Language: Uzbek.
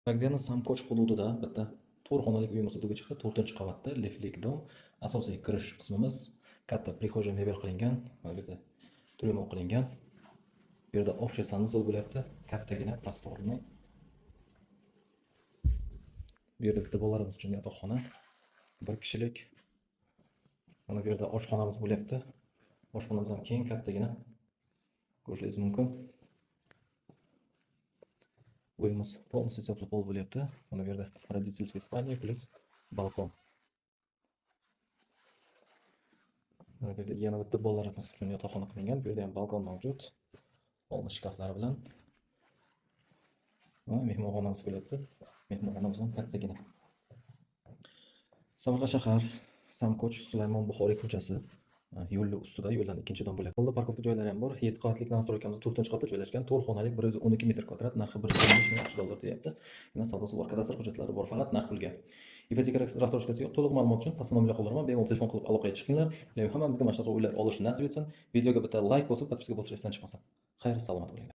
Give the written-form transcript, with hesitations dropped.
Bagdena Samkoch hududida bitta 4 xonalik uyimiz sotuvga chiqdi. 4-qavatda liftli dom. Asosiy kirish qismimiz katta prixo'ja mebel qilingan. Mana bu yerda turma qilingan. Bu yerda общий sanusiy bo'lyapti. Kattagina prostorniy. Bu yerda bitta bolalarimiz uchun yotoqxona. 1 kishilik. Mana bu yerda oshxonamiz bo'lyapti. Oshxonamiz ham keng, kattagina. Ko'rishingiz mumkin. Uyimiz полностью теплый pol bo'lyapti. Mana bu yerda родительский спальня plus balkon. Mana bu yerda yana bitta bolalarimiz uchun yotoqxona qilingan. Bu yerda ham balkon mavjud. Olma shkaflari bilan. Va mehmonxonamiz bo'lyapti. Mehmonxonamiz ham kattagina. Samarqand shahar Samkoch Sulaymon Buxoriy ko'chasi yo'lning ustida, yo'ldan ikkinchidan bo'ladi. Qo'lda parkovka joylari ham bor. 7 qavatlik nastroykamiz 4-qavatda joylashgan. 4 xonalik 112 metr kvadrat, narxi 125 ming $. Deyapti. Yana savdosi bor, kadastr hujjatlari bor, faqat naqd pulga. Ipoteka rassrochkasi yo'q. To'liq ma'lumot uchun pastda nomerga qoldirman, bemalol telefon qilib aloqaga chiqinglar. Ilohim hammamizga mana shunaqa uylar olishni nasib etsin. Videoga bitta like bosib, podpiska bosishdan chiqmasin. Xayr, salomat bo'ling.